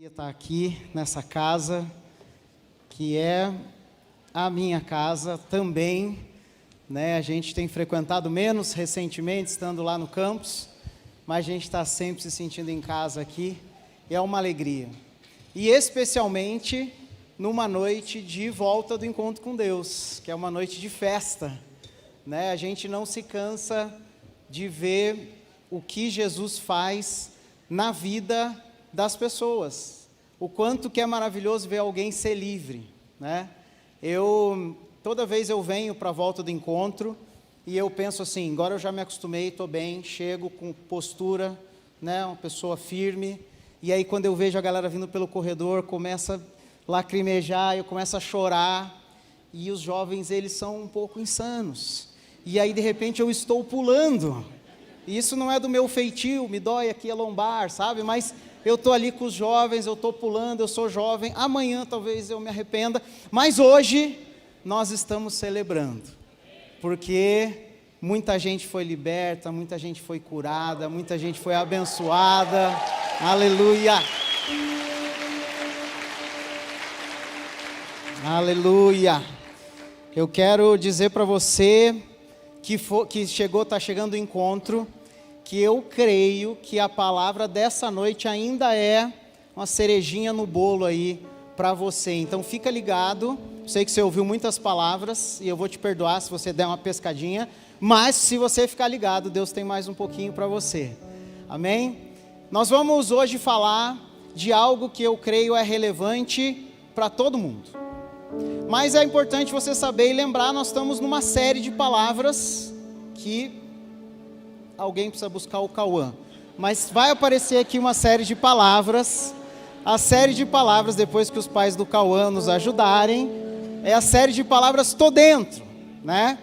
Estar aqui nessa casa, que é a minha casa também, né? A gente tem frequentado menos recentemente, estando lá no campus, mas a gente está sempre se sentindo em casa aqui, e é uma alegria. E especialmente numa noite de volta do encontro com Deus, que é uma noite de festa, né? A gente não se cansa de ver o que Jesus faz na vida das pessoas, o quanto que é maravilhoso ver alguém ser livre, né? Toda vez eu venho para a volta do encontro e eu penso assim, agora eu já me acostumei, estou bem, chego com postura, né, uma pessoa firme, e aí quando eu vejo a galera vindo pelo corredor, começa a lacrimejar, eu começo a chorar, e os jovens, eles são um pouco insanos, e aí de repente eu estou pulando, e isso não é do meu feitio, me dói aqui a lombar, sabe, mas eu estou ali com os jovens, eu estou pulando, eu sou jovem, amanhã talvez eu me arrependa, mas hoje nós estamos celebrando, porque muita gente foi liberta, muita gente foi curada, muita gente foi abençoada, aleluia, aleluia. Eu quero dizer para você que está chegando o encontro, que eu creio que a palavra dessa noite ainda é uma cerejinha no bolo aí para você. Então fica ligado, sei que você ouviu muitas palavras e eu vou te perdoar se você der uma pescadinha, mas se você ficar ligado, Deus tem mais um pouquinho para você. Amém? Nós vamos hoje falar de algo que eu creio é relevante para todo mundo. Mas é importante você saber e lembrar, nós estamos numa série de palavras que alguém precisa buscar o Cauã, mas vai aparecer aqui uma série de palavras, a série de palavras, depois que os pais do Cauã nos ajudarem, é a série de palavras Tô Dentro, né?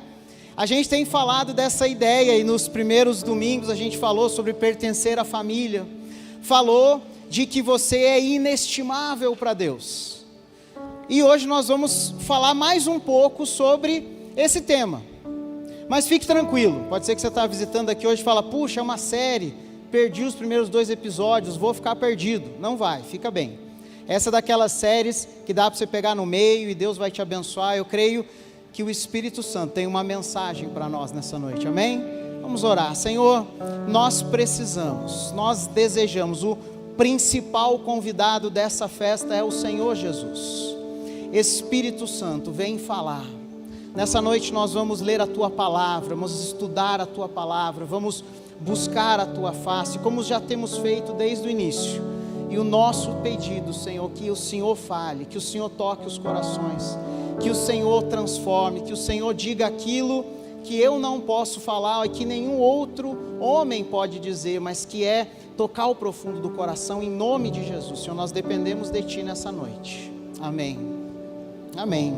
A gente tem falado dessa ideia, e nos primeiros domingos a gente falou sobre pertencer à família, falou de que você é inestimável para Deus, e hoje nós vamos falar mais um pouco sobre esse tema. Mas fique tranquilo, pode ser que você está visitando aqui hoje e fala, puxa, é uma série, perdi os primeiros 2 episódios, vou ficar perdido. Não vai, fica bem. Essa é daquelas séries que dá para você pegar no meio e Deus vai te abençoar. Eu creio que o Espírito Santo tem uma mensagem para nós nessa noite, amém? Vamos orar. Senhor, nós precisamos, nós desejamos, o principal convidado dessa festa é o Senhor Jesus. Espírito Santo, vem falar. Nessa noite nós vamos ler a Tua Palavra, vamos estudar a Tua Palavra, vamos buscar a Tua face, como já temos feito desde o início. E o nosso pedido, Senhor, que o Senhor fale, que o Senhor toque os corações, que o Senhor transforme, que o Senhor diga aquilo que eu não posso falar e que nenhum outro homem pode dizer, mas que é tocar o profundo do coração, em nome de Jesus. Senhor, nós dependemos de Ti nessa noite. Amém. Amém.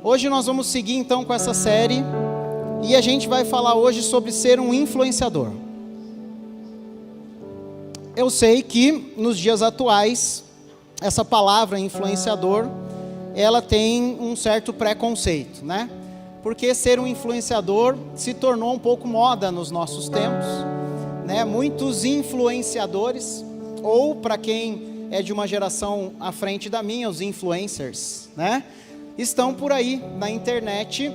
Hoje nós vamos seguir então com essa série, e a gente vai falar hoje sobre ser um influenciador. Eu sei que nos dias atuais, essa palavra influenciador, ela tem um certo preconceito, né? Porque ser um influenciador se tornou um pouco moda nos nossos tempos, né? Muitos influenciadores, ou para quem é de uma geração à frente da minha, os influencers, né? Estão por aí na internet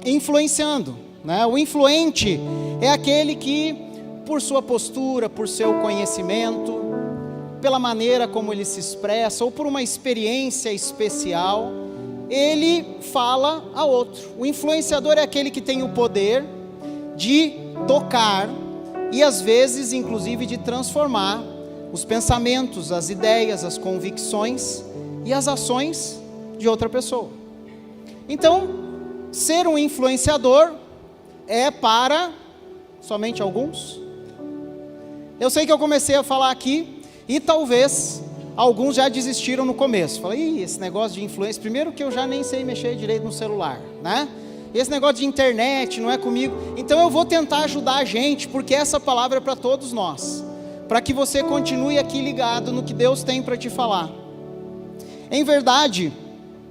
influenciando, né? O influente é aquele que, por sua postura, por seu conhecimento, pela maneira como ele se expressa, ou por uma experiência especial, ele fala a outro. O influenciador é aquele que tem o poder de tocar e às vezes inclusive de transformar os pensamentos, as ideias, as convicções e as ações de outra pessoa. Então, ser um influenciador é para somente alguns? Eu sei que eu comecei a falar aqui e talvez alguns já desistiram no começo. Falei, esse negócio de influência, primeiro que eu já nem sei mexer direito no celular, né? Esse negócio de internet não é comigo. Então eu vou tentar ajudar a gente, porque essa palavra é para todos nós, para que você continue aqui ligado no que Deus tem para te falar. Em verdade,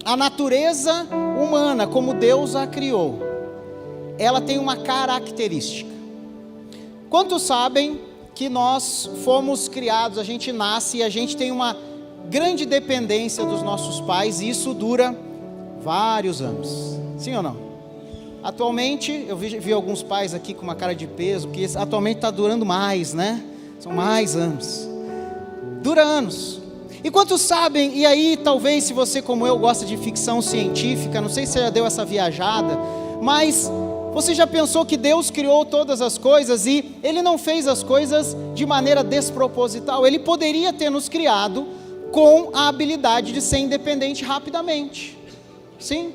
a natureza humana, como Deus a criou, ela tem uma característica. Quantos sabem que nós fomos criados, a gente nasce e a gente tem uma grande dependência dos nossos pais, e isso dura vários anos, sim ou não? Atualmente, eu vi alguns pais aqui com uma cara de peso, porque atualmente está durando mais, né? São mais anos, dura anos. E quantos sabem, e aí talvez se você como eu gosta de ficção científica, não sei se você já deu essa viajada, mas você já pensou que Deus criou todas as coisas e Ele não fez as coisas de maneira desproposital? Ele poderia ter nos criado com a habilidade de ser independente rapidamente, sim?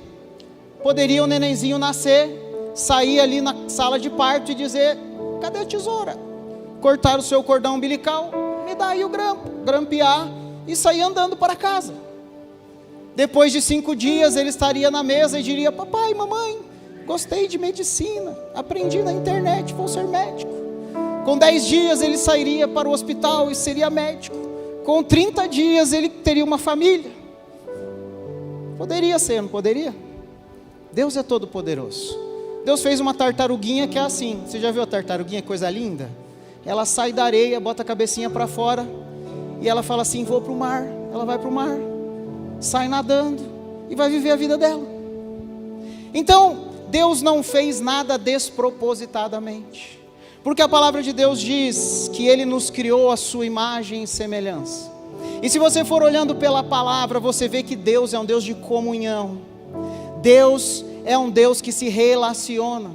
Poderia o nenenzinho nascer, sair ali na sala de parto e dizer: cadê a tesoura? Cortar o seu cordão umbilical, me dá aí o grampo, grampear e sair andando para casa. Depois de 5 dias ele estaria na mesa e diria: papai, mamãe, gostei de medicina, aprendi na internet, vou ser médico. Com 10 dias ele sairia para o hospital e seria médico. Com 30 dias ele teria uma família. Poderia ser, não poderia? Deus é todo poderoso. Deus fez uma tartaruguinha que é assim. Você já viu a tartaruguinha, coisa linda? Ela sai da areia, bota a cabecinha para fora e ela fala assim: vou para o mar. Ela vai para o mar, sai nadando e vai viver a vida dela. Então Deus não fez nada despropositadamente, porque a palavra de Deus diz que Ele nos criou à sua imagem e semelhança. E se você for olhando pela palavra, você vê que Deus é um Deus de comunhão. Deus é um Deus que se relaciona.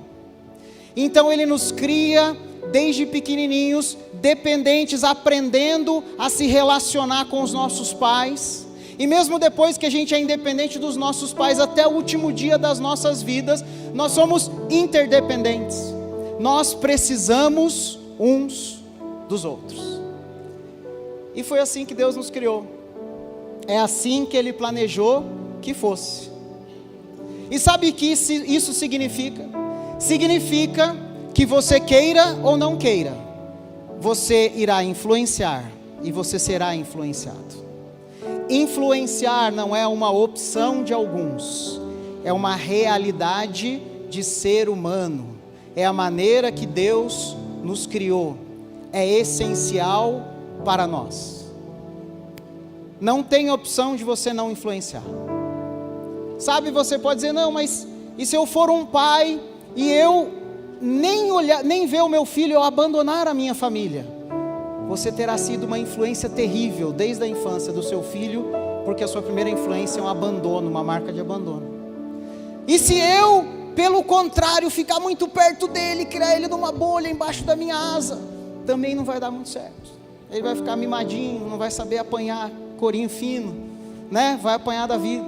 Então Ele nos cria desde pequenininhos, dependentes, aprendendo a se relacionar com os nossos pais. E mesmo depois que a gente é independente dos nossos pais, até o último dia das nossas vidas, nós somos interdependentes. Nós precisamos uns dos outros. E foi assim que Deus nos criou. É assim que Ele planejou que fosse. E sabe o que isso significa? Significa que você queira ou não queira, você irá influenciar e você será influenciado. Influenciar não é uma opção de alguns, é uma realidade de ser humano, é a maneira que Deus nos criou, é essencial para nós. Não tem opção de você não influenciar. Sabe, você pode dizer: não, mas e se eu for um pai e eu nem ver o meu filho, eu abandonar a minha família? Você terá sido uma influência terrível desde a infância do seu filho, porque a sua primeira influência é um abandono, uma marca de abandono. E se eu, pelo contrário, ficar muito perto dele, criar ele numa bolha embaixo da minha asa, também não vai dar muito certo. Ele vai ficar mimadinho, não vai saber apanhar corinho fino, né? Vai apanhar da vida.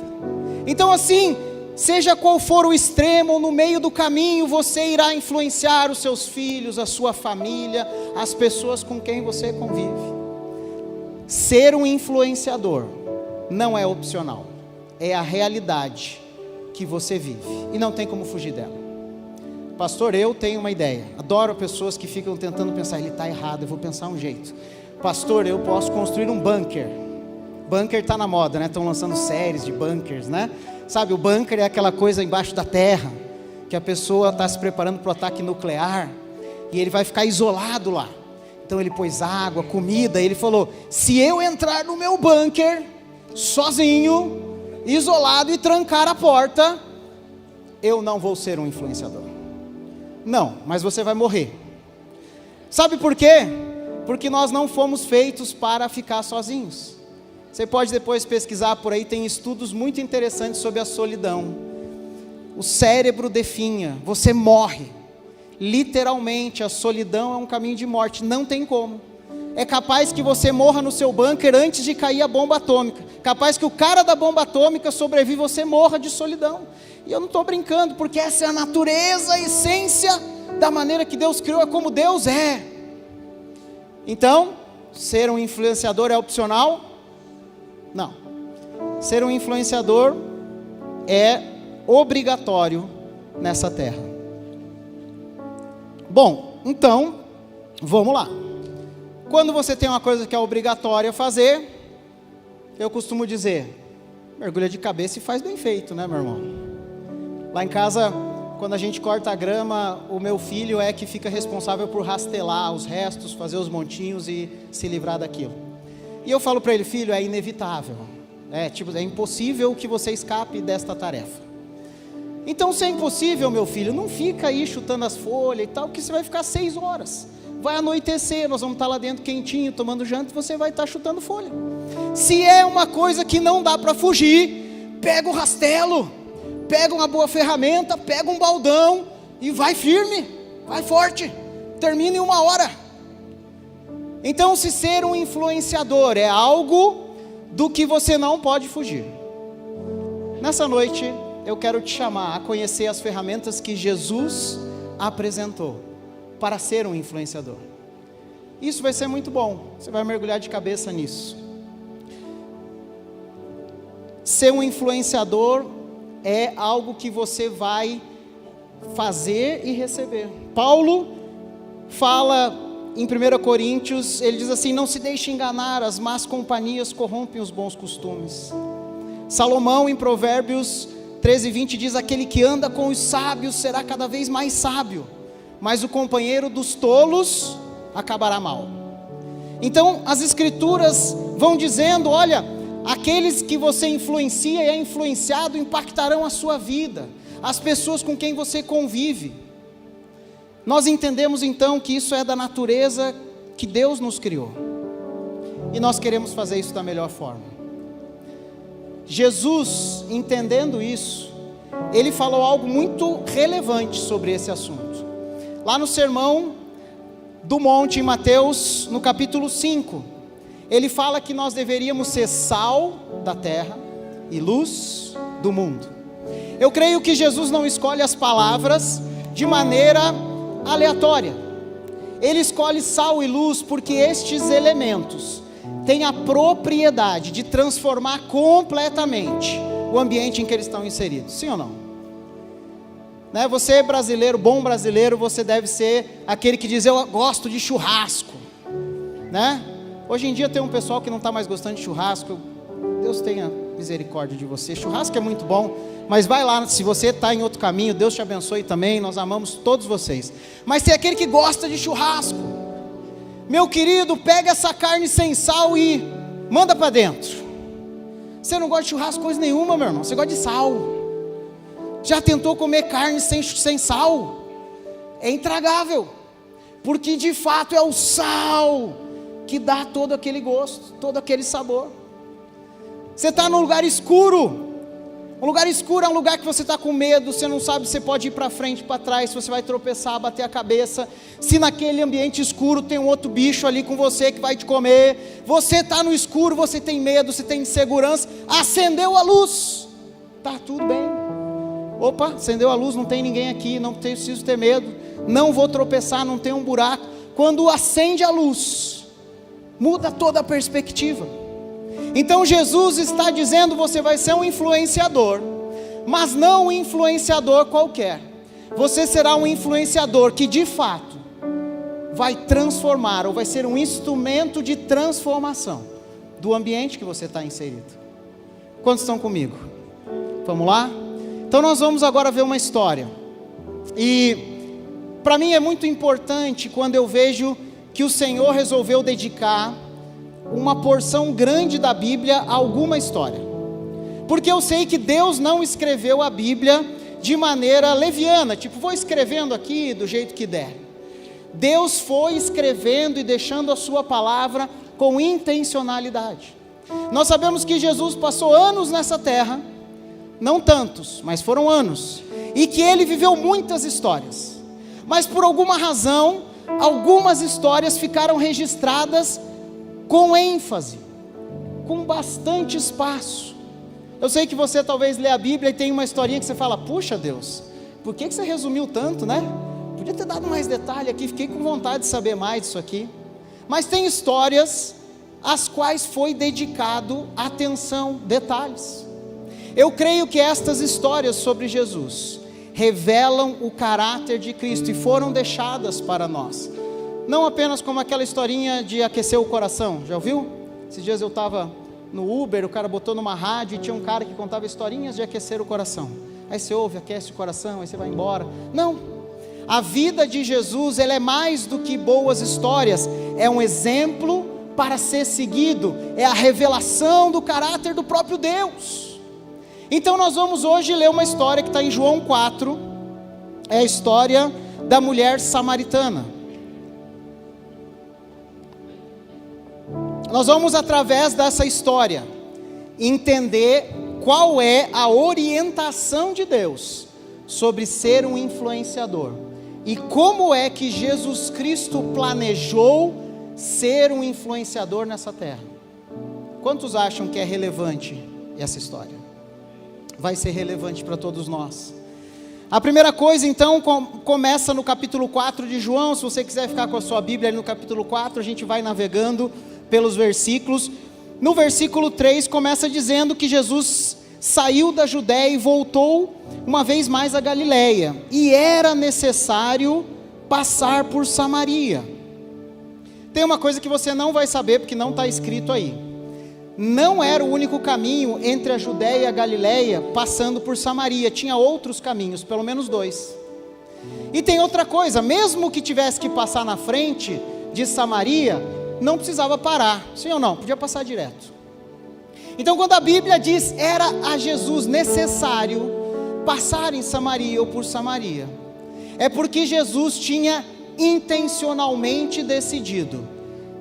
Então assim, seja qual for o extremo, no meio do caminho você irá influenciar os seus filhos, a sua família, as pessoas com quem você convive. Ser um influenciador não é opcional, é a realidade que você vive e não tem como fugir dela. Pastor, eu tenho uma ideia. Adoro pessoas que ficam tentando pensar: ele está errado, eu vou pensar um jeito. Pastor, eu posso construir um bunker. Bunker está na moda, né? Estão lançando séries de bunkers, né? Sabe, o bunker é aquela coisa embaixo da terra, que a pessoa está se preparando para o ataque nuclear, e ele vai ficar isolado lá. Então ele pôs água, comida, e ele falou: se eu entrar no meu bunker, sozinho, isolado, e trancar a porta, eu não vou ser um influenciador. Não, mas você vai morrer. Sabe por quê? Porque nós não fomos feitos para ficar sozinhos. Você pode depois pesquisar por aí, tem estudos muito interessantes sobre a solidão. O cérebro definha, você morre. Literalmente, a solidão é um caminho de morte, não tem como. É capaz que você morra no seu bunker antes de cair a bomba atômica. Capaz que o cara da bomba atômica sobrevive, você morra de solidão. E eu não estou brincando, porque essa é a natureza, a essência da maneira que Deus criou, é como Deus é. Então, ser um influenciador é opcional? Não. Ser um influenciador é obrigatório nessa terra. Bom, então, vamos lá. Quando você tem uma coisa que é obrigatória fazer, eu costumo dizer: mergulha de cabeça e faz bem feito, né, meu irmão? Lá em casa, quando a gente corta a grama, o meu filho é que fica responsável por rastelar os restos, fazer os montinhos e se livrar daquilo. E eu falo para ele: filho, é inevitável, é impossível que você escape desta tarefa. Então, se é impossível, meu filho, não fica aí chutando as folhas e tal, que você vai ficar 6 horas. Vai anoitecer, nós vamos estar lá dentro quentinho, tomando janta, e você vai estar chutando folha. Se é uma coisa que não dá para fugir, pega o rastelo, pega uma boa ferramenta, pega um baldão e vai firme, vai forte, termina em 1 hora. Então, se ser um influenciador é algo do que você não pode fugir, nessa noite eu quero te chamar a conhecer as ferramentas que Jesus apresentou para ser um influenciador. Isso vai ser muito bom, você vai mergulhar de cabeça nisso. Ser um influenciador é algo que você vai fazer e receber. Paulo fala em 1 Coríntios, ele diz assim: não se deixe enganar, as más companhias corrompem os bons costumes. Salomão, em Provérbios 13:20, diz: aquele que anda com os sábios será cada vez mais sábio, mas o companheiro dos tolos acabará mal. Então as escrituras vão dizendo: olha, aqueles que você influencia e é influenciado impactarão a sua vida, as pessoas com quem você convive. Nós entendemos então que isso é da natureza que Deus nos criou, e nós queremos fazer isso da melhor forma. Jesus, entendendo isso, ele falou algo muito relevante sobre esse assunto. Lá no Sermão do Monte, em Mateus, no capítulo 5, ele fala que nós deveríamos ser sal da terra e luz do mundo. Eu creio que Jesus não escolhe as palavras de maneira aleatória. Ele escolhe sal e luz porque estes elementos têm a propriedade de transformar completamente o ambiente em que eles estão inseridos. Sim ou não? Você é brasileiro, bom brasileiro, você deve ser aquele que diz: eu gosto de churrasco, Hoje em dia tem um pessoal que não está mais gostando de churrasco. Deus tenha misericórdia de você. Churrasco é muito bom, mas vai lá, se você está em outro caminho, Deus te abençoe também, nós amamos todos vocês. Mas tem aquele que gosta de churrasco. Meu querido, pega essa carne sem sal e manda para dentro. Você não gosta de churrasco coisa nenhuma, meu irmão, você gosta de sal. Já tentou comer carne sem sal? É intragável, porque de fato é o sal que dá todo aquele gosto, todo aquele sabor. Você está num lugar escuro. Um lugar escuro é um lugar que você está com medo, você não sabe se você pode ir para frente, para trás, se você vai tropeçar, bater a cabeça, se naquele ambiente escuro tem um outro bicho ali com você que vai te comer. Você está no escuro, você tem medo, você tem insegurança. Acendeu a luz, está tudo bem. Opa, acendeu a luz, não tem ninguém aqui, não preciso ter medo, não vou tropeçar, não tem um buraco. Quando acende a luz, muda toda a perspectiva. Então Jesus está dizendo: você vai ser um influenciador, mas não um influenciador qualquer. Você será um influenciador que de fato vai transformar, ou vai ser um instrumento de transformação do ambiente que você está inserido. Quantos estão comigo? Vamos lá? Então nós vamos agora ver uma história. E para mim é muito importante quando eu vejo que o Senhor resolveu dedicar uma porção grande da Bíblia a alguma história, porque eu sei que Deus não escreveu a Bíblia de maneira leviana, tipo, vou escrevendo aqui do jeito que der. Deus foi escrevendo e deixando a sua palavra com intencionalidade. Nós sabemos que Jesus passou anos nessa terra, não tantos, mas foram anos, e que ele viveu muitas histórias, mas por alguma razão, algumas histórias ficaram registradas com ênfase, com bastante espaço. Eu sei que você talvez lê a Bíblia e tem uma historinha que você fala: puxa Deus, por que você resumiu tanto, Podia ter dado mais detalhe aqui, fiquei com vontade de saber mais disso aqui. Mas tem histórias às quais foi dedicado atenção, detalhes. Eu creio que estas histórias sobre Jesus revelam o caráter de Cristo e foram deixadas para nós. Não apenas como aquela historinha de aquecer o coração, já ouviu? Esses dias eu estava no Uber, o cara botou numa rádio e tinha um cara que contava historinhas de aquecer o coração. aí você ouve, aquece o coração, aí você vai embora. Não, a vida de Jesus, ela é mais do que boas histórias, é um exemplo para ser seguido, é a revelação do caráter do próprio Deus. Então nós vamos hoje ler uma história que está em João 4, é a história da mulher samaritana. Nós vamos, através dessa história, entender qual é a orientação de Deus sobre ser um influenciador e como é que Jesus Cristo planejou ser um influenciador nessa terra. Quantos acham que é relevante essa história? Vai ser relevante para todos nós. A primeira coisa então começa no capítulo 4 de João. Se você quiser ficar com a sua Bíblia ali no capítulo 4, a gente vai navegando pelos versículos. No versículo 3 começa dizendo que Jesus saiu da Judéia e voltou uma vez mais a Galileia, e era necessário passar por Samaria. Tem uma coisa que você não vai saber porque não está escrito aí: não era o único caminho entre a Judéia e a Galileia passando por Samaria, tinha outros caminhos, pelo menos 2. E tem outra coisa, mesmo que tivesse que passar na frente de Samaria, não precisava parar, sim ou não? Podia passar direto. Então quando a Bíblia diz era a Jesus necessário passar em Samaria ou por Samaria, é porque Jesus tinha intencionalmente decidido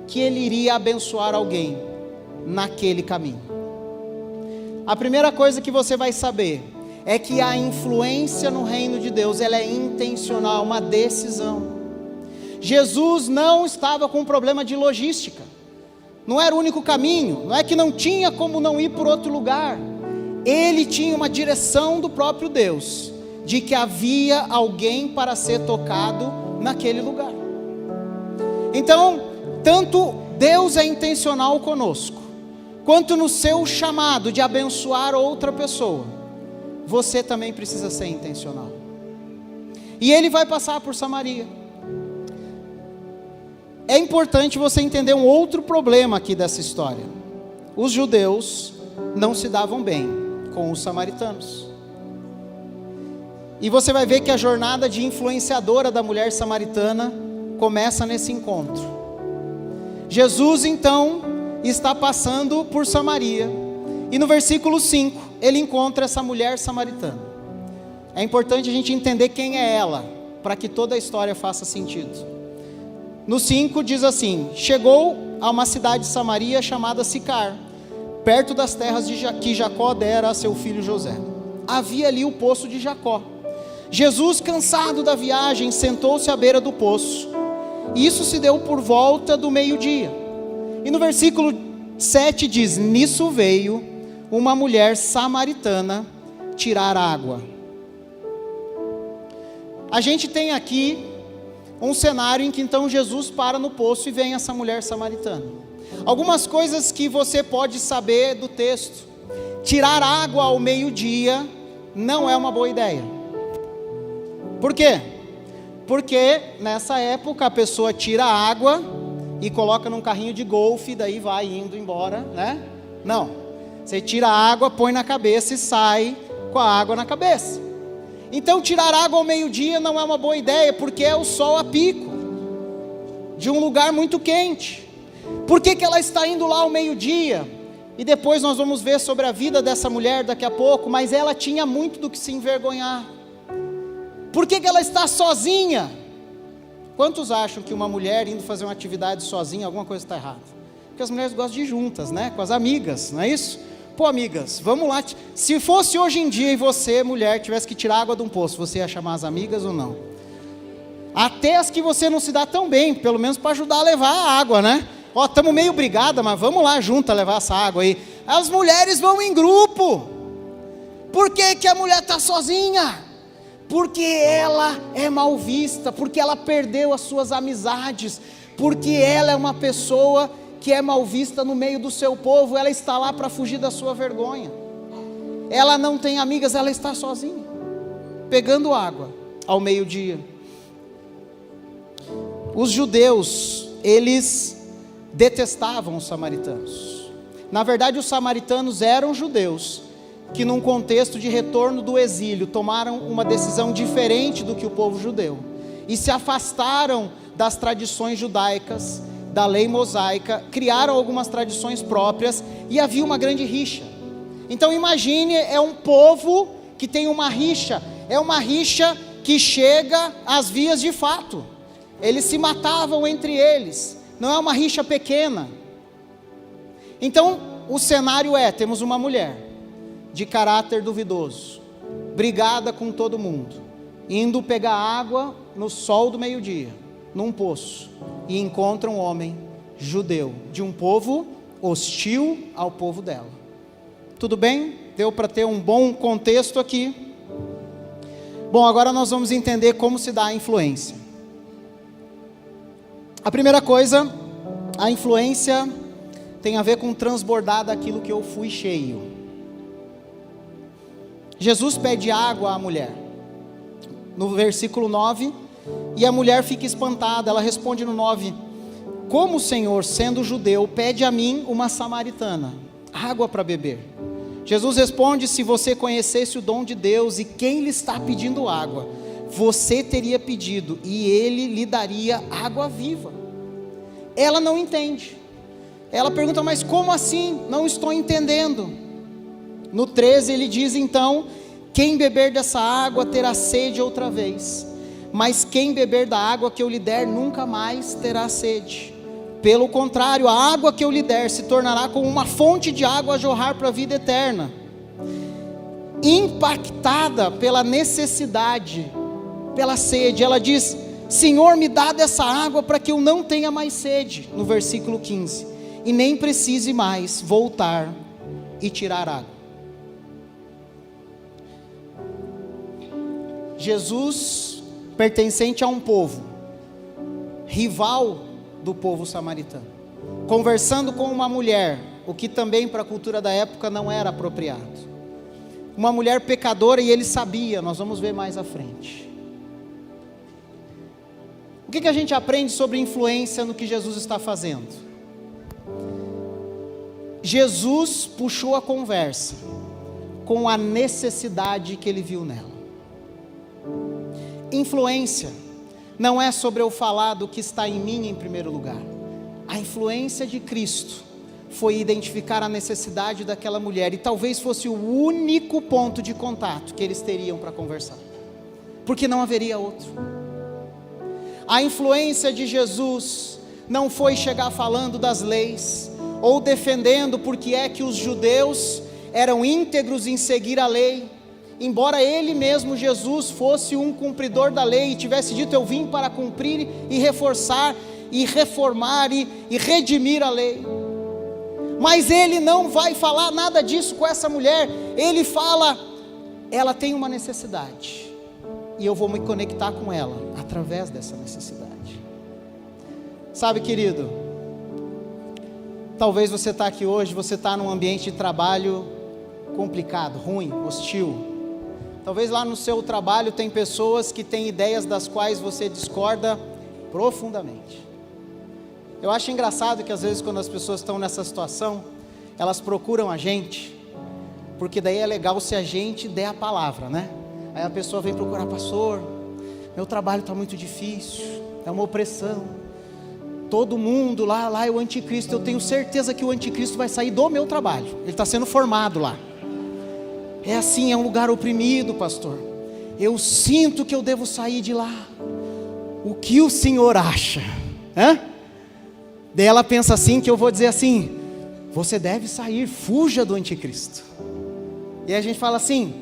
que ele iria abençoar alguém naquele caminho. A primeira coisa que você vai saber é que a influência no reino de Deus, ela é intencional, uma decisão. Jesus não estava com um problema de logística, não era o único caminho, não é que não tinha como não ir por outro lugar, ele tinha uma direção do próprio Deus, de que havia alguém para ser tocado naquele lugar. Então, tanto Deus é intencional conosco, quanto no seu chamado de abençoar outra pessoa, você também precisa ser intencional. E ele vai passar por Samaria. É importante você entender um outro problema aqui dessa história. Os judeus não se davam bem com os samaritanos. E você vai ver que a jornada de influenciadora da mulher samaritana começa nesse encontro. Jesus então está passando por Samaria, e no versículo 5 ele encontra essa mulher samaritana. É importante a gente entender quem é ela, para que toda a história faça sentido. No 5 diz assim: chegou a uma cidade de Samaria chamada Sicar, perto das terras que Jacó dera a seu filho José. Havia ali o poço de Jacó. Jesus, cansado da viagem, sentou-se à beira do poço. Isso se deu por volta do meio-dia. E no versículo 7 diz: nisso veio uma mulher samaritana tirar água. A gente tem aqui um cenário em que então Jesus para no poço e vem essa mulher samaritana. Algumas coisas que você pode saber do texto: tirar água ao meio-dia não é uma boa ideia. Por quê? Porque nessa época a pessoa tira a água e coloca num carrinho de golfe, daí vai indo embora, né? Não, você tira a água, põe na cabeça e sai com a água na cabeça. Então tirar água ao meio-dia não é uma boa ideia, porque é o sol a pico, de um lugar muito quente. Por que ela está indo lá ao meio-dia? E depois nós vamos ver sobre a vida dessa mulher daqui a pouco, mas ela tinha muito do que se envergonhar. Por que ela está sozinha? Quantos acham que uma mulher indo fazer uma atividade sozinha, alguma coisa está errada? Porque as mulheres gostam de ir juntas, né? Com as amigas, não é isso? Pô, amigas, vamos lá. Se fosse hoje em dia e você, mulher, tivesse que tirar água de um poço, você ia chamar as amigas ou não? Até as que você não se dá tão bem, pelo menos para ajudar a levar a água, né? Ó, estamos meio brigada, mas vamos lá junto a levar essa água aí. As mulheres vão em grupo. Por que que a mulher está sozinha? Porque ela é mal vista, porque ela perdeu as suas amizades, porque ela é uma pessoa que é mal vista no meio do seu povo. Ela está lá para fugir da sua vergonha. Ela não tem amigas, ela está sozinha, pegando água ao meio-dia. Os judeus, eles detestavam os samaritanos. Na verdade, os samaritanos eram judeus que num contexto de retorno do exílio, tomaram uma decisão diferente do que o povo judeu, e se afastaram das tradições judaicas, da lei mosaica, criaram algumas tradições próprias, e havia uma grande rixa. Então imagine, é um povo que tem uma rixa, é uma rixa que chega às vias de fato, eles se matavam entre eles, não é uma rixa pequena. Então o cenário temos uma mulher de caráter duvidoso, brigada com todo mundo, indo pegar água no sol do meio-dia, num poço, e encontra um homem judeu, de um povo hostil ao povo dela. Tudo bem? Deu para ter um bom contexto aqui. Bom, agora nós vamos entender como se dá a influência. A primeira coisa, a influência tem a ver com transbordar daquilo que eu fui cheio. Jesus pede água à mulher, no versículo 9, e a mulher fica espantada, ela responde no 9, como o Senhor, sendo judeu, pede a mim, uma samaritana, água para beber? Jesus responde, se você conhecesse o dom de Deus e quem lhe está pedindo água, você teria pedido e ele lhe daria água viva. Ela não entende, ela pergunta, mas como assim? Não estou entendendo. No 13 ele diz então, quem beber dessa água terá sede outra vez, mas quem beber da água que eu lhe der nunca mais terá sede. Pelo contrário, a água que eu lhe der se tornará como uma fonte de água a jorrar para a vida eterna. Impactada pela necessidade, pela sede, ela diz, Senhor, me dá dessa água para que eu não tenha mais sede, no versículo 15, e nem precise mais voltar e tirar água. Jesus, pertencente a um povo, rival do povo samaritano, conversando com uma mulher, o que também para a cultura da época não era apropriado, uma mulher pecadora, e ele sabia, nós vamos ver mais à frente. O que a gente aprende sobre influência no que Jesus está fazendo? Jesus puxou a conversa com a necessidade que ele viu nela. Influência não é sobre eu falar do que está em mim em primeiro lugar. A influência de Cristo foi identificar a necessidade daquela mulher, e talvez fosse o único ponto de contato que eles teriam para conversar, porque não haveria outro. A influência de Jesus não foi chegar falando das leis, ou defendendo porque é que os judeus eram íntegros em seguir a lei, embora ele mesmo, Jesus, fosse um cumpridor da lei, e tivesse dito, eu vim para cumprir e reforçar, e reformar, e redimir a lei. Mas ele não vai falar nada disso com essa mulher, ele fala, ela tem uma necessidade, e eu vou me conectar com ela, através dessa necessidade. Sabe, querido, talvez você está aqui hoje, você está num ambiente de trabalho complicado, ruim, hostil. Talvez lá no seu trabalho tem pessoas que têm ideias das quais você discorda profundamente. Eu acho engraçado que às vezes quando as pessoas estão nessa situação, elas procuram a gente, porque daí é legal se a gente der a palavra, né? Aí a pessoa vem procurar, pastor, meu trabalho está muito difícil, é uma opressão, todo mundo lá é o anticristo, eu tenho certeza que o anticristo vai sair do meu trabalho, ele está sendo formado lá. É assim, é um lugar oprimido, pastor, eu sinto que eu devo sair de lá. O que o senhor acha? Daí ela pensa assim, que eu vou dizer assim, você deve sair, fuja do anticristo. E a gente fala assim,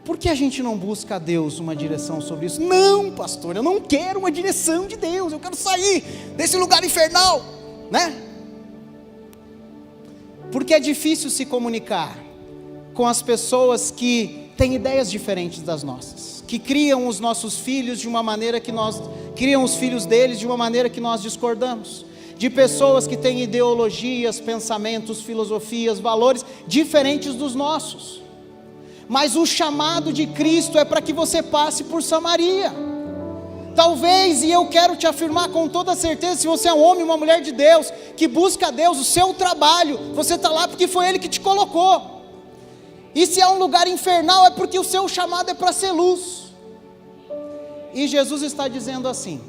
por que a gente não busca a Deus uma direção sobre isso? Não, pastor, eu não quero uma direção de Deus, eu quero sair desse lugar infernal, né? Porque é difícil se comunicar com as pessoas que têm ideias diferentes das nossas, que criam os nossos filhos de uma maneira que nós, criam os filhos deles de uma maneira que nós discordamos, de pessoas que têm ideologias, pensamentos, filosofias, valores diferentes dos nossos. Mas o chamado de Cristo é para que você passe por Samaria. Talvez, e eu quero te afirmar com toda certeza, se você é um homem, uma mulher de Deus, que busca a Deus, o seu trabalho, você está lá porque foi Ele que te colocou. E se há um lugar infernal, é porque o seu chamado é para ser luz. E Jesus está dizendo assim: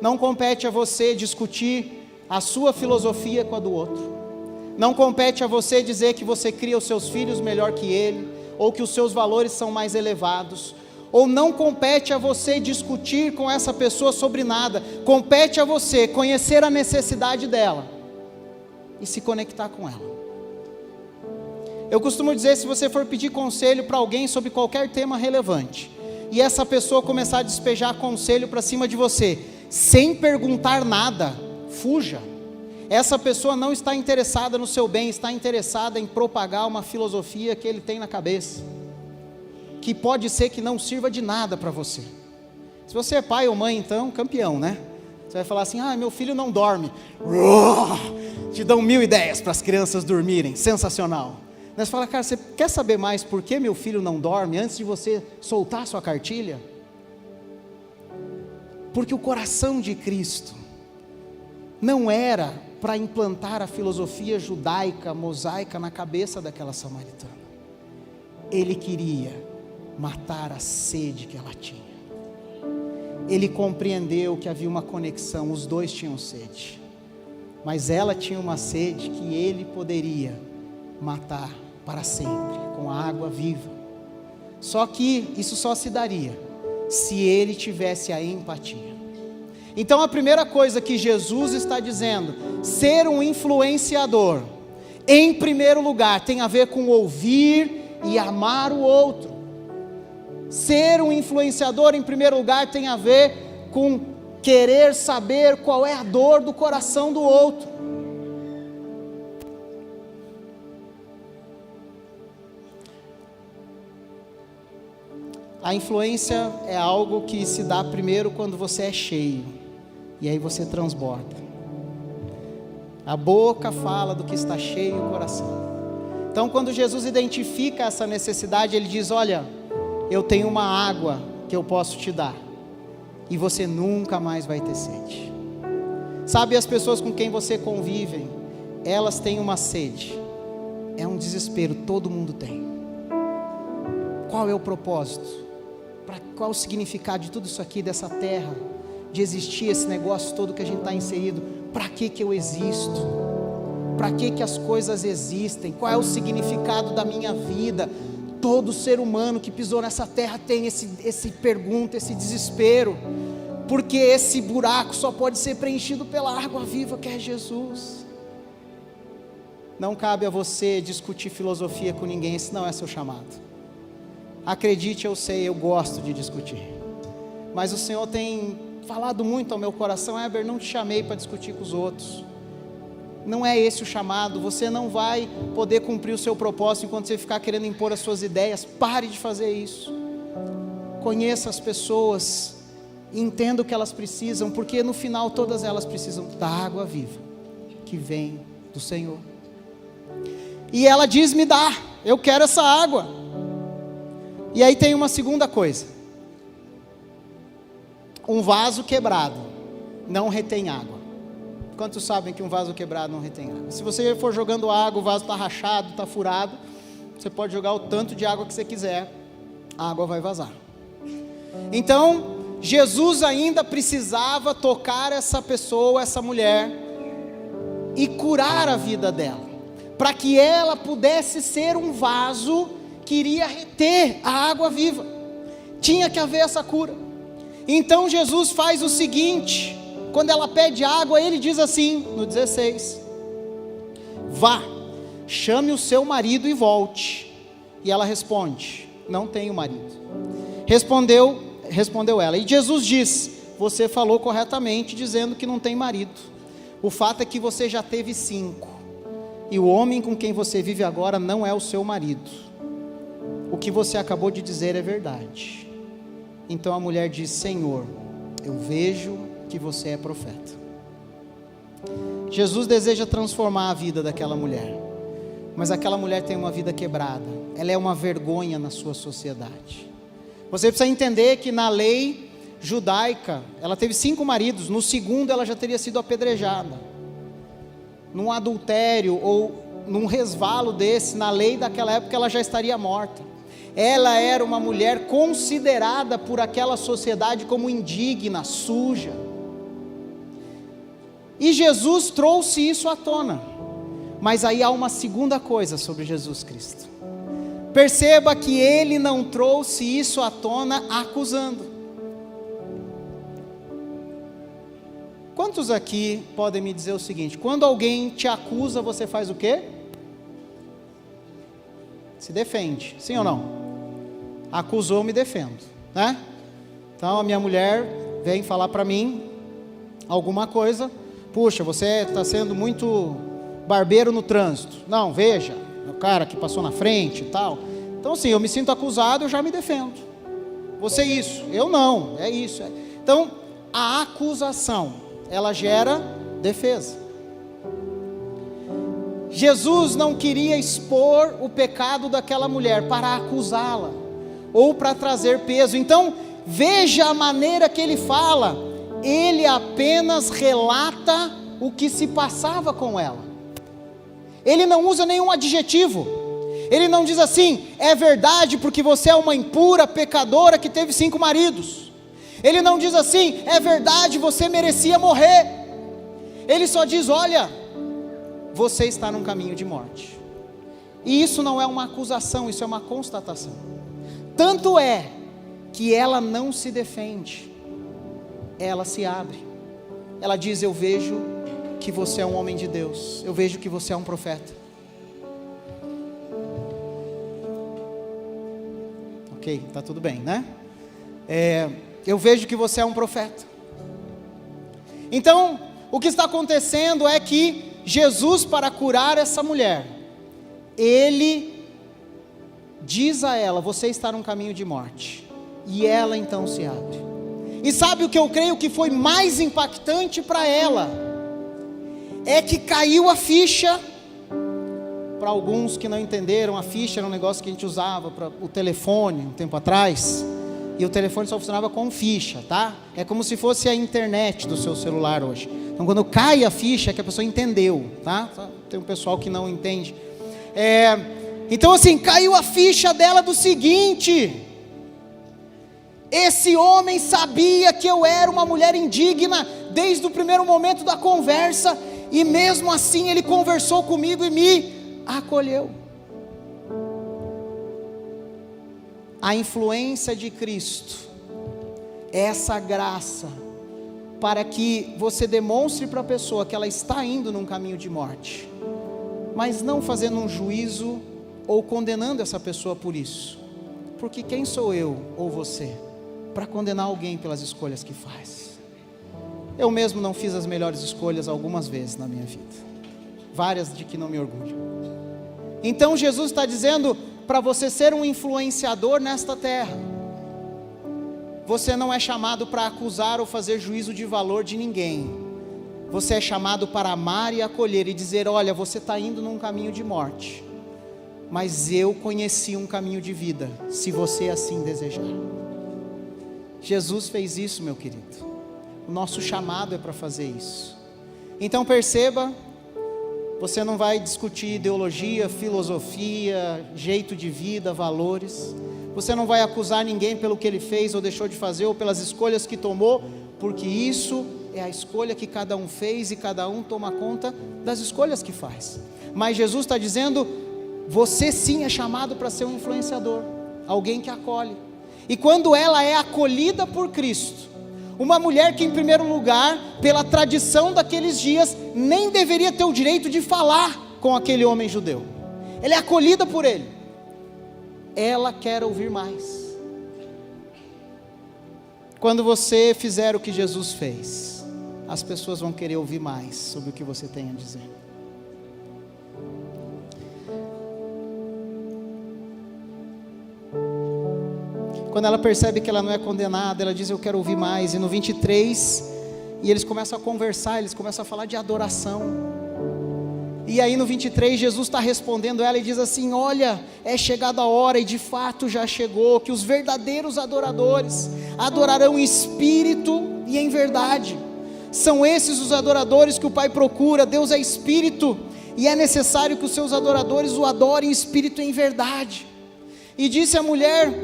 não compete a você discutir a sua filosofia com a do outro. Não compete a você dizer que você cria os seus filhos melhor que ele, ou que os seus valores são mais elevados. Ou não compete a você discutir com essa pessoa sobre nada. Compete a você conhecer a necessidade dela e se conectar com ela. Eu costumo dizer, se você for pedir conselho para alguém sobre qualquer tema relevante, e essa pessoa começar a despejar conselho para cima de você, sem perguntar nada, fuja. Essa pessoa não está interessada no seu bem, está interessada em propagar uma filosofia que ele tem na cabeça, que pode ser que não sirva de nada para você. Se você é pai ou mãe, então, campeão, né? Você vai falar assim: meu filho não dorme. Te dão 1000 ideias para as crianças dormirem, sensacional. Mas você fala: cara, você quer saber mais por que meu filho não dorme, antes de você soltar sua cartilha? Porque o coração de Cristo não era para implantar a filosofia judaica, mosaica na cabeça daquela samaritana. Ele queria matar a sede que ela tinha. Ele compreendeu que havia uma conexão, os dois tinham sede, mas ela tinha uma sede que ele poderia matar para sempre, com a água viva. Só que isso só se daria se ele tivesse a empatia. Então a primeira coisa que Jesus está dizendo, ser um influenciador, em primeiro lugar, tem a ver com ouvir e amar o outro. Ser um influenciador, em primeiro lugar, tem a ver com querer saber qual é a dor do coração do outro. A influência é algo que se dá primeiro quando você é cheio, e aí você transborda. A boca fala do que está cheio o coração. Então, quando Jesus identifica essa necessidade, ele diz: olha, eu tenho uma água que eu posso te dar, e você nunca mais vai ter sede. Sabe, as pessoas com quem você convive, elas têm uma sede, é um desespero, todo mundo tem. Qual é o propósito? Qual o significado de tudo isso aqui, dessa terra, de existir esse negócio todo que a gente está inserido? Para que eu existo? Para que as coisas existem? Qual é o significado da minha vida? Todo ser humano que pisou nessa terra tem esse pergunta, esse desespero, porque esse buraco só pode ser preenchido pela água viva que é Jesus. Não cabe a você discutir filosofia com ninguém, esse não é seu chamado. Acredite, eu sei, eu gosto de discutir, mas o Senhor tem falado muito ao meu coração: Heber, não te chamei para discutir com os outros, não é esse o chamado. Você não vai poder cumprir o seu propósito enquanto você ficar querendo impor as suas ideias. Pare de fazer isso. Conheça as pessoas, entenda o que elas precisam, porque no final todas elas precisam da água viva que vem do Senhor. E ela diz: me dá, eu quero essa água. E aí tem uma segunda coisa: um vaso quebrado não retém água. Quantos sabem que um vaso quebrado não retém água? Se você for jogando água, o vaso está rachado, está furado, você pode jogar o tanto de água que você quiser, a água vai vazar. Então, Jesus ainda precisava tocar essa pessoa, essa mulher, e curar a vida dela, para que ela pudesse ser um vaso que iria reter a água viva. Tinha que haver essa cura. Então Jesus faz o seguinte: quando ela pede água, ele diz assim, no 16: vá, chame o seu marido e volte. E ela responde: não tenho marido. Respondeu ela, e Jesus diz: você falou corretamente dizendo que não tem marido. O fato é que você já teve 5, e o homem com quem você vive agora não é o seu marido. O que você acabou de dizer é verdade. Então a mulher diz: Senhor, eu vejo que você é profeta. Jesus deseja transformar a vida daquela mulher, mas aquela mulher tem uma vida quebrada, ela é uma vergonha na sua sociedade. Você precisa entender que na lei judaica, ela teve 5 maridos, no segundo ela já teria sido apedrejada. Num adultério ou num resvalo desse, na lei daquela época, ela já estaria morta. Ela era uma mulher considerada por aquela sociedade como indigna, suja. E Jesus trouxe isso à tona. Mas aí há uma segunda coisa sobre Jesus Cristo. Perceba que ele não trouxe isso à tona acusando. Quantos aqui podem me dizer o seguinte: quando alguém te acusa, você faz o quê? Se defende, sim ou não? Acusou, me defendo, né? Então a minha mulher vem falar para mim alguma coisa. Puxa, você está sendo muito barbeiro no trânsito. Não, veja, o cara que passou na frente e tal. Então assim, eu me sinto acusado, eu já me defendo. Você isso, eu não, é isso. Então a acusação, ela gera defesa. Jesus não queria expor o pecado daquela mulher para acusá-la, ou para trazer peso. Então veja a maneira que ele fala. Ele apenas relata o que se passava com ela. Ele não usa nenhum adjetivo. Ele não diz assim: é verdade porque você é uma impura pecadora que teve 5 maridos. Ele não diz assim: é verdade, você merecia morrer. Ele só diz: olha, você está num caminho de morte. E isso não é uma acusação, isso é uma constatação. Tanto é que ela não se defende, ela se abre. Ela diz: eu vejo que você é um homem de Deus, eu vejo que você é um profeta. Ok, está tudo bem, né? Eu vejo que você é um profeta. Então, o que está acontecendo é que Jesus, para curar essa mulher, ele diz a ela: você está num caminho de morte. E ela então se abre. E sabe o que eu creio que foi mais impactante para ela? É que caiu a ficha. Para alguns que não entenderam, a ficha era um negócio que a gente usava para o telefone um tempo atrás. E o telefone só funcionava com ficha, tá? É como se fosse a internet do seu celular hoje. Então quando cai a ficha é que a pessoa entendeu, tá? Tem um pessoal que não entende. Então assim, caiu a ficha dela do seguinte: esse homem sabia que eu era uma mulher indigna desde o primeiro momento da conversa, e mesmo assim ele conversou comigo e me acolheu. A influência de Cristo, essa graça, para que você demonstre para a pessoa que ela está indo num caminho de morte, mas não fazendo um juízo ou condenando essa pessoa por isso, porque quem sou eu ou você para condenar alguém pelas escolhas que faz? Eu mesmo não fiz as melhores escolhas algumas vezes na minha vida, várias de que não me orgulho. Então Jesus está dizendo: para você ser um influenciador nesta terra, você não é chamado para acusar ou fazer juízo de valor de ninguém. Você é chamado para amar e acolher e dizer: olha, você está indo num caminho de morte, mas eu conheci um caminho de vida, se você assim desejar. Jesus fez isso, meu querido. O nosso chamado é para fazer isso. Então perceba, você não vai discutir ideologia, filosofia, jeito de vida, valores. Você não vai acusar ninguém pelo que ele fez ou deixou de fazer, ou pelas escolhas que tomou, porque isso é a escolha que cada um fez, e cada um toma conta das escolhas que faz. Mas Jesus está dizendo: você sim é chamado para ser um influenciador, alguém que acolhe. E quando ela é acolhida por Cristo, uma mulher que em primeiro lugar, pela tradição daqueles dias, nem deveria ter o direito de falar com aquele homem judeu, ela é acolhida por ele, ela quer ouvir mais. Quando você fizer o que Jesus fez, as pessoas vão querer ouvir mais sobre o que você tem a dizer. Quando ela percebe que ela não é condenada, ela diz: eu quero ouvir mais. E no 23, e eles começam a conversar, eles começam a falar de adoração. E aí no 23, Jesus está respondendo ela e diz assim: olha, é chegada a hora, e de fato já chegou, que os verdadeiros adoradores adorarão em espírito e em verdade. São esses os adoradores que o Pai procura. Deus é espírito, e é necessário que os seus adoradores o adorem em espírito e em verdade. E disse a mulher: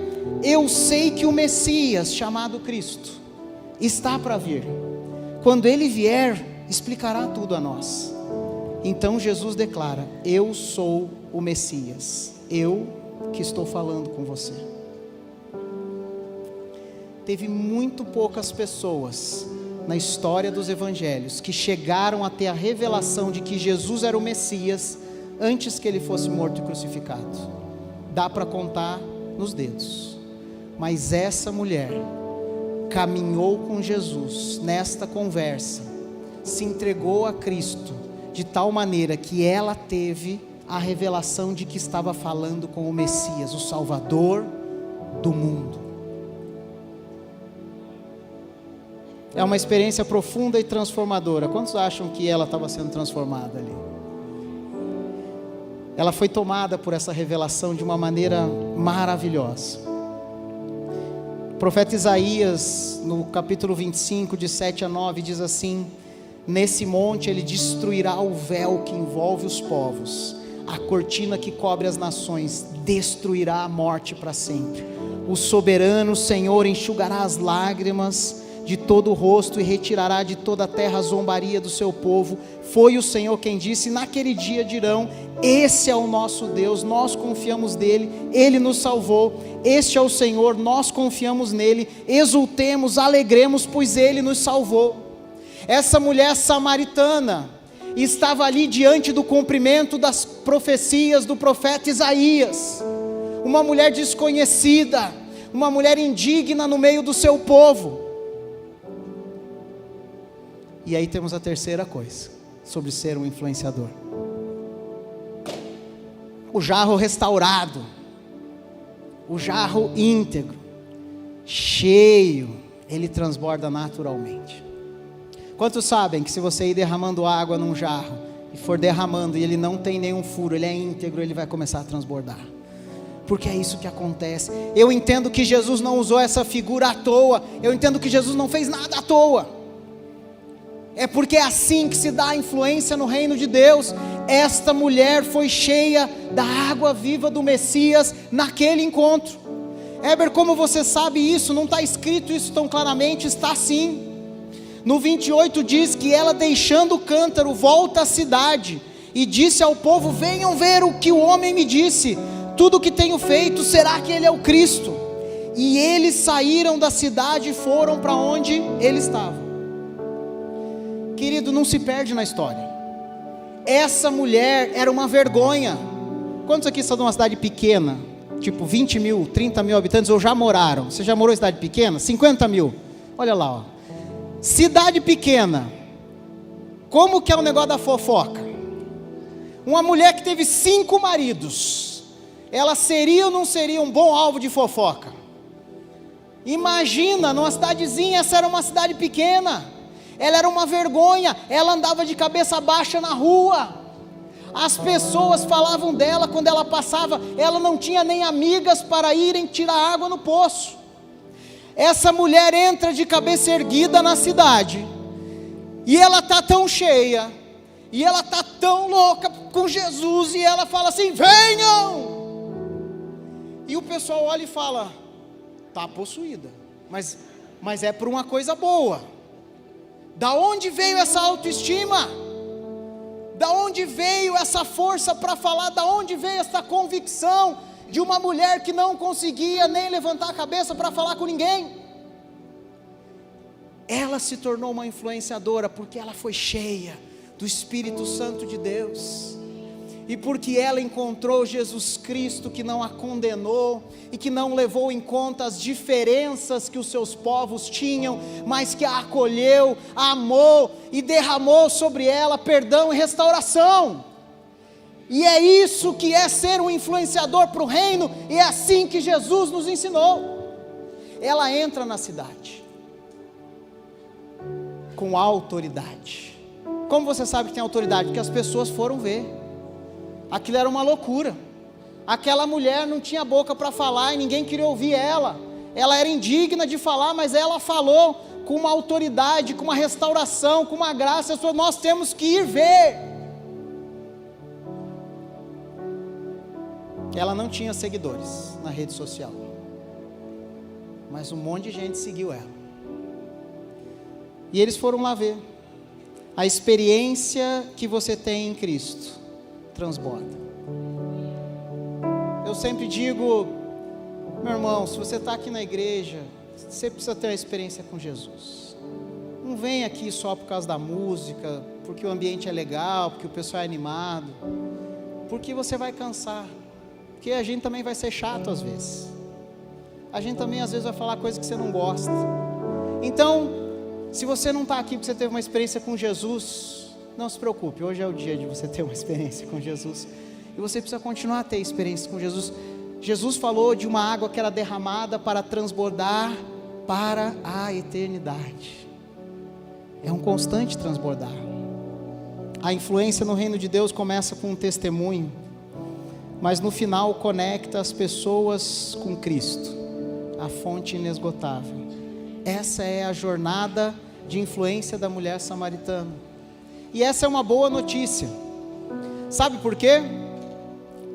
eu sei que o Messias, chamado Cristo, está para vir. Quando ele vier, explicará tudo a nós. Então Jesus declara: eu sou o Messias, eu que estou falando com você. Teve muito poucas pessoas na história dos evangelhos que chegaram a ter a revelação de que Jesus era o Messias antes que ele fosse morto e crucificado. Dá para contar nos dedos. Mas essa mulher caminhou com Jesus nesta conversa, se entregou a Cristo de tal maneira que ela teve a revelação de que estava falando com o Messias, o Salvador do mundo. É uma experiência profunda e transformadora. Quantos acham que ela estava sendo transformada ali? Ela foi tomada por essa revelação de uma maneira maravilhosa. O profeta Isaías, no capítulo 25, de 7 a 9, diz assim: nesse monte ele destruirá o véu que envolve os povos, a cortina que cobre as nações, destruirá a morte para sempre. O soberano Senhor enxugará as lágrimas de todo o rosto e retirará de toda a terra a zombaria do seu povo. Foi o Senhor quem disse: naquele dia dirão: esse é o nosso Deus, nós confiamos nele, ele nos salvou. Este é o Senhor, nós confiamos nele, exultemos, alegremos, pois ele nos salvou. Essa mulher samaritana estava ali diante do cumprimento das profecias do profeta Isaías. Uma mulher desconhecida, uma mulher indigna no meio do seu povo. E aí temos a terceira coisa sobre ser um influenciador: o jarro restaurado, o jarro íntegro, cheio, ele transborda naturalmente. Quantos sabem que se você ir derramando água num jarro e for derramando e ele não tem nenhum furo, ele é íntegro, ele vai começar a transbordar? Porque é isso que acontece. Eu entendo que Jesus não usou essa figura à toa, eu entendo que Jesus não fez nada à toa. É porque é assim que se dá a influência no reino de Deus. Esta mulher foi cheia da água viva do Messias naquele encontro. Heber, como você sabe isso? Não está escrito isso tão claramente. Está sim. No 28 diz que ela, deixando o cântaro, volta à cidade e disse ao povo: venham ver o que o homem me disse, tudo o que tenho feito, será que ele é o Cristo? E eles saíram da cidade e foram para onde ele estava. Querido, não se perde na história. Essa mulher era uma vergonha. Quantos aqui são de uma cidade pequena? Tipo 20 mil, 30 mil habitantes, ou já moraram? Você já morou em cidade pequena? 50 mil. Olha lá, ó. Cidade pequena. Como que é o negócio da fofoca? Uma mulher que teve 5 maridos, ela seria ou não seria um bom alvo de fofoca? Imagina, numa cidadezinha, essa era uma cidade pequena. Ela era uma vergonha, ela andava de cabeça baixa na rua, as pessoas falavam dela quando ela passava, ela não tinha nem amigas para irem tirar água no poço. Essa mulher entra de cabeça erguida na cidade, e ela está tão cheia, e ela está tão louca com Jesus, e ela fala assim: venham! E o pessoal olha e fala: está possuída, mas é por uma coisa boa. Da onde veio essa autoestima? Da onde veio essa força para falar? Da onde veio essa convicção de uma mulher que não conseguia nem levantar a cabeça para falar com ninguém? Ela se tornou uma influenciadora porque ela foi cheia do Espírito Santo de Deus. E porque ela encontrou Jesus Cristo, que não a condenou e que não levou em conta as diferenças que os seus povos tinham, mas que a acolheu, a amou e derramou sobre ela perdão e restauração. E é isso que é ser um influenciador para o reino, e é assim que Jesus nos ensinou. Ela entra na cidade com autoridade. Como você sabe que tem autoridade? Porque as pessoas foram ver. Aquilo era uma loucura. Aquela mulher não tinha boca para falar e ninguém queria ouvir ela. Ela era indigna de falar, mas ela falou com uma autoridade, com uma restauração, com uma graça. Nós temos que ir ver. Ela não tinha seguidores na rede social, mas um monte de gente seguiu ela. E eles foram lá ver. A experiência que você tem em Cristo transborda. Eu sempre digo, meu irmão, se você está aqui na igreja, você precisa ter uma experiência com Jesus. Não vem aqui só por causa da música, porque o ambiente é legal, porque o pessoal é animado, porque você vai cansar, porque a gente também vai ser chato às vezes. A gente também às vezes vai falar coisas que você não gosta. Então, se você não está aqui porque você teve uma experiência com Jesus, não se preocupe, hoje é o dia de você ter uma experiência com Jesus. E você precisa continuar a ter experiência com Jesus. Jesus falou de uma água que era derramada para transbordar para a eternidade. É um constante transbordar. A influência no reino de Deus começa com um testemunho, mas no final conecta as pessoas com Cristo, a fonte inesgotável. Essa é a jornada de influência da mulher samaritana. E essa é uma boa notícia. Sabe por quê?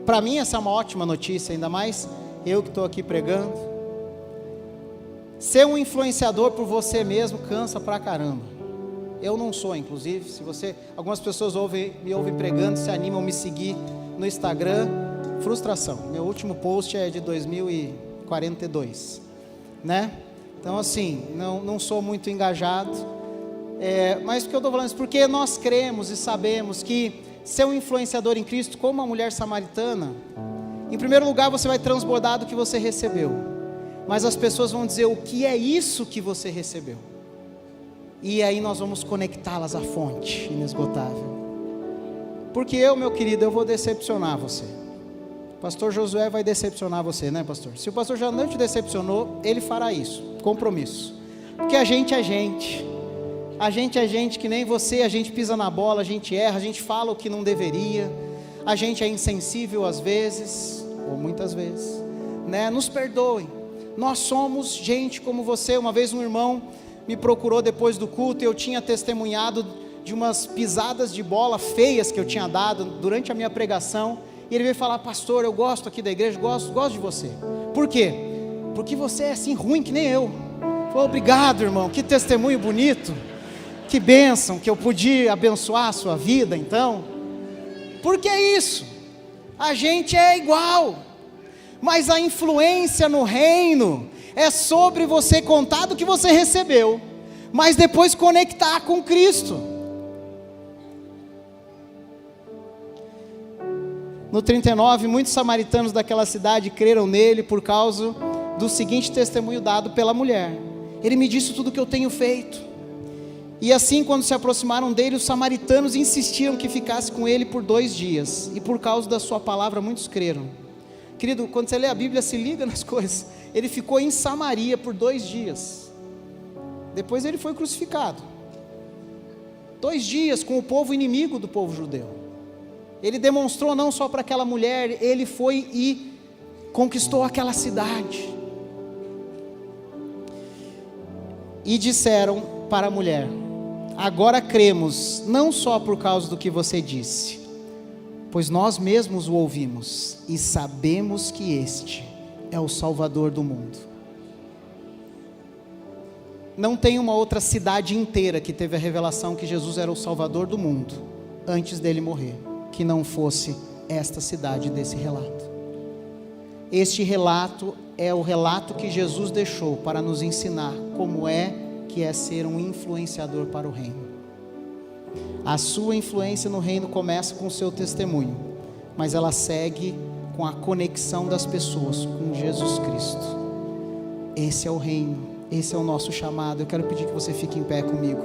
Para mim essa é uma ótima notícia, ainda mais eu que estou aqui pregando. Ser um influenciador por você mesmo cansa pra caramba. Eu não sou, inclusive. Algumas pessoas me ouvem pregando, se animam a me seguir no Instagram. Frustração. Meu último post é de 2042, né? Então assim, não sou muito engajado. Mas por que eu estou falando isso? Porque nós cremos e sabemos que ser um influenciador em Cristo, como a mulher samaritana, em primeiro lugar você vai transbordar do que você recebeu, mas as pessoas vão dizer: o que é isso que você recebeu? E aí nós vamos conectá-las à fonte inesgotável. Porque meu querido, eu vou decepcionar você. Pastor Josué vai decepcionar você, né, pastor? Se o pastor já não te decepcionou, ele fará isso, compromisso. Porque a gente é gente. A gente é gente que nem você, a gente pisa na bola, a gente erra, a gente fala o que não deveria, a gente é insensível às vezes, ou muitas vezes, né? Nos perdoem, nós somos gente como você. Uma vez um irmão me procurou depois do culto, e eu tinha testemunhado de umas pisadas de bola feias que eu tinha dado durante a minha pregação, e ele veio falar: pastor, eu gosto aqui da igreja, gosto de você. Por quê? Porque você é assim ruim que nem eu. Falei: obrigado, irmão, que testemunho bonito. Que bênção que eu pude abençoar a sua vida, então. Porque é isso, a gente é igual, mas a influência no reino é sobre você contar do que você recebeu, mas depois conectar com Cristo. No 39, muitos samaritanos daquela cidade creram nele por causa do seguinte testemunho dado pela mulher: ele me disse tudo o que eu tenho feito. E assim, quando se aproximaram dele, os samaritanos insistiram que ficasse com ele por 2 dias, e por causa da sua palavra muitos creram. Querido, quando você lê a Bíblia, se liga nas coisas. Ele ficou em Samaria por 2 dias, depois ele foi crucificado. 2 dias com o povo inimigo do povo judeu. Ele demonstrou não só para aquela mulher, ele foi e conquistou aquela cidade. E disseram para a mulher: agora cremos, não só por causa do que você disse, pois nós mesmos o ouvimos e sabemos que este é o Salvador do mundo. Não tem uma outra cidade inteira que teve a revelação que Jesus era o Salvador do mundo antes dele morrer, que não fosse esta cidade desse relato. Este relato é o relato que Jesus deixou para nos ensinar como que é ser um influenciador para o reino. A sua influência no reino começa com o seu testemunho, mas ela segue com a conexão das pessoas com Jesus Cristo. Esse é o reino, esse é o nosso chamado. Eu quero pedir que você fique em pé comigo.